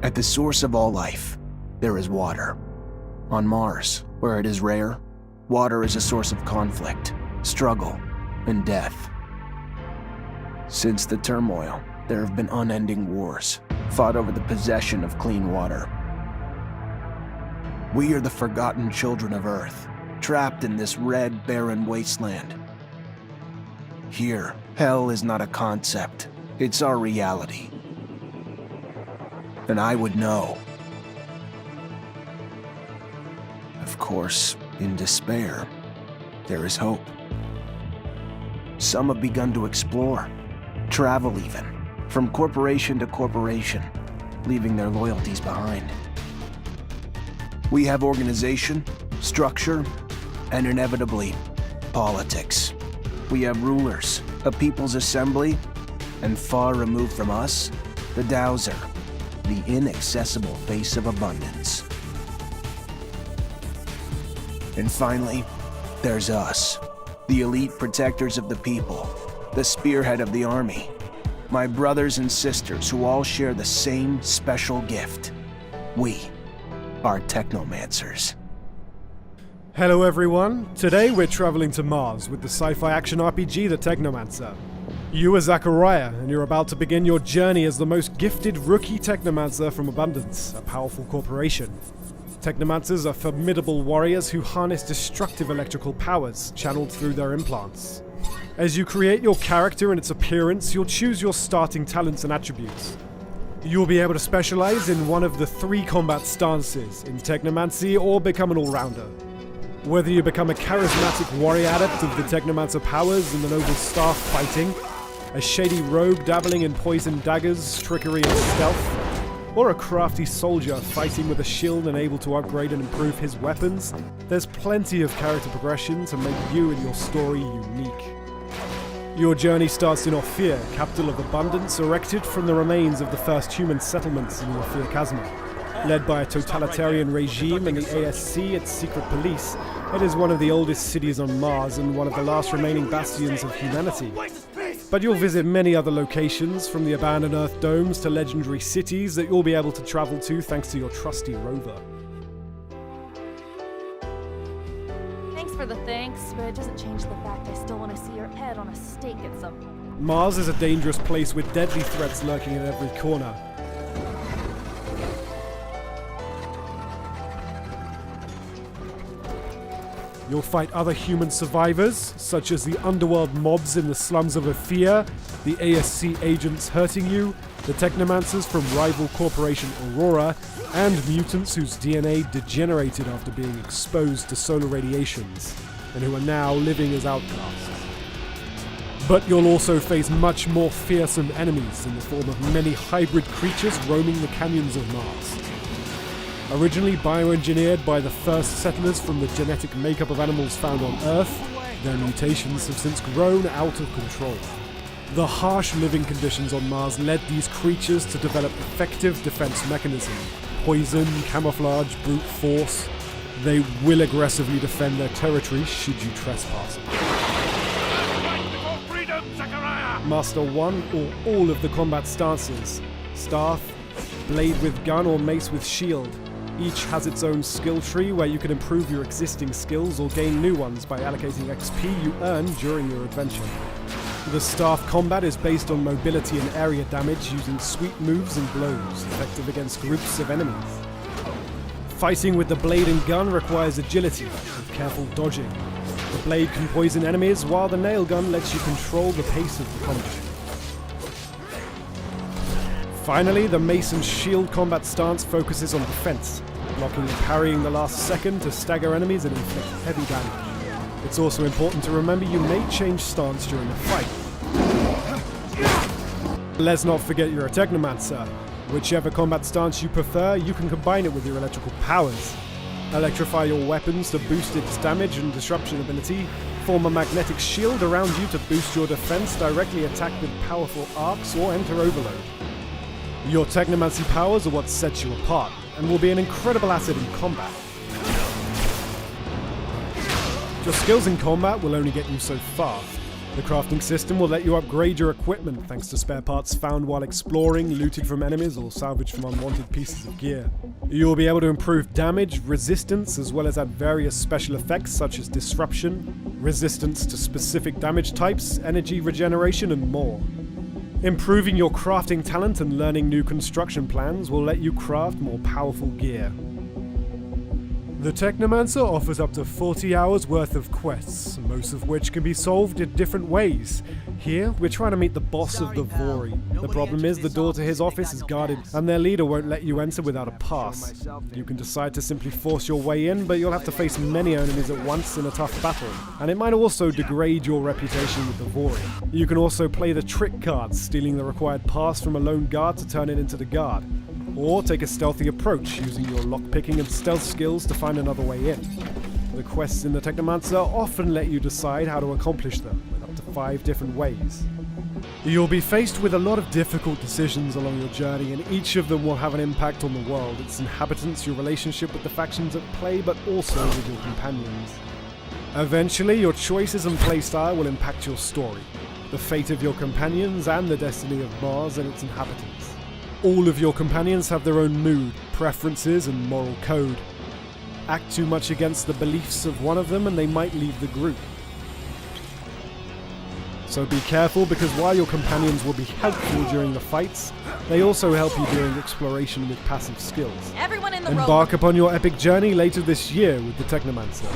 At the source of all life, there is water. On Mars, where it is rare, water is a source of conflict, struggle, and death. Since the turmoil, there have been unending wars, fought over the possession of clean water. We are the forgotten children of Earth, trapped in this red, barren wasteland. Here, hell is not a concept, it's our reality. And I would know. Of course, in despair, there is hope. Some have begun to explore, travel even, from corporation to corporation, leaving their loyalties behind. We have organization, structure, and inevitably, politics. We have rulers, a people's assembly, and far removed from us, the TheAZGamer, the inaccessible face of abundance. And finally, there's us, the elite protectors of the people, the spearhead of the army, my brothers and sisters who all share the same special gift. We are Technomancers. Hello everyone, today we're traveling to Mars with the sci-fi action RPG The Technomancer. You are Zachariah, and you're about to begin your journey as the most gifted rookie Technomancer from Abundance, a powerful corporation. Technomancers are formidable warriors who harness destructive electrical powers channeled through their implants. As you create your character and its appearance, you'll choose your starting talents and attributes. You'll be able to specialize in one of the 3 combat stances, in Technomancy or become an all-rounder. Whether you become a charismatic warrior adept of the Technomancer powers in the noble staff fighting, a shady rogue dabbling in poison daggers, trickery and stealth, or a crafty soldier fighting with a shield and able to upgrade and improve his weapons, there's plenty of character progression to make you and your story unique. Your journey starts in Ophir, capital of Abundance, erected from the remains of the first human settlements in the Ophir Chasma. Led by a totalitarian regime and the ASC, its secret police, it is one of the oldest cities on Mars and one of the last remaining bastions of humanity. But you'll visit many other locations, from the abandoned Earth domes to legendary cities that you'll be able to travel to thanks to your trusty rover. Thanks for the thanks, but it doesn't change the fact I still want to see your head on a stake at some point. Mars is a dangerous place with deadly threats lurking in every corner. You'll fight other human survivors, such as the underworld mobs in the slums of Ophir, the ASC agents hurting you, the Technomancers from rival corporation Aurora, and mutants whose DNA degenerated after being exposed to solar radiations, and who are now living as outcasts. But you'll also face much more fearsome enemies in the form of many hybrid creatures roaming the canyons of Mars. Originally bioengineered by the first settlers from the genetic makeup of animals found on Earth, their mutations have since grown out of control. The harsh living conditions on Mars led these creatures to develop effective defense mechanisms: poison, camouflage, brute force. They will aggressively defend their territory should you trespass. Master one or all of the combat stances: staff, blade with gun or mace with shield. Each has its own skill tree where you can improve your existing skills or gain new ones by allocating XP you earn during your adventure. The staff combat is based on mobility and area damage using sweep moves and blows, effective against groups of enemies. Fighting with the blade and gun requires agility, with careful dodging. The blade can poison enemies, while the nail gun lets you control the pace of the combat. Finally, the mace and shield combat stance focuses on defense, blocking and parrying the last second to stagger enemies and inflict heavy damage. It's also important to remember you may change stance during the fight. Let's not forget you're a Technomancer. Whichever combat stance you prefer, you can combine it with your electrical powers. Electrify your weapons to boost its damage and disruption ability, form a magnetic shield around you to boost your defense, directly attack with powerful arcs, or enter overload. Your Technomancy powers are what sets you apart, and will be an incredible asset in combat. Your skills in combat will only get you so far. The crafting system will let you upgrade your equipment thanks to spare parts found while exploring, looted from enemies, or salvaged from unwanted pieces of gear. You'll be able to improve damage, resistance, as well as add various special effects such as disruption, resistance to specific damage types, energy regeneration, and more. Improving your crafting talent and learning new construction plans will let you craft more powerful gear. The Technomancer offers up to 40 hours worth of quests, most of which can be solved in different ways. Here, we're trying to meet the boss of the Vori. The problem is the door to his office is guarded, and their leader won't let you enter without a pass. You can decide to simply force your way in, but you'll have to face many enemies at once in a tough battle, and it might also degrade your reputation with the Vori. You can also play the trick card, stealing the required pass from a lone guard to turn it into the guard. Or take a stealthy approach, using your lockpicking and stealth skills to find another way in. The quests in the Technomancer often let you decide how to accomplish them, with up to 5 different ways. You'll be faced with a lot of difficult decisions along your journey, and each of them will have an impact on the world, its inhabitants, your relationship with the factions at play, but also with your companions. Eventually, your choices and playstyle will impact your story, the fate of your companions, and the destiny of Mars and its inhabitants. All of your companions have their own mood, preferences, and moral code. Act too much against the beliefs of one of them and they might leave the group. So be careful, because while your companions will be helpful during the fights, they also help you during exploration with passive skills. Everyone in the room. Embark upon your epic journey later this year with the Technomancer.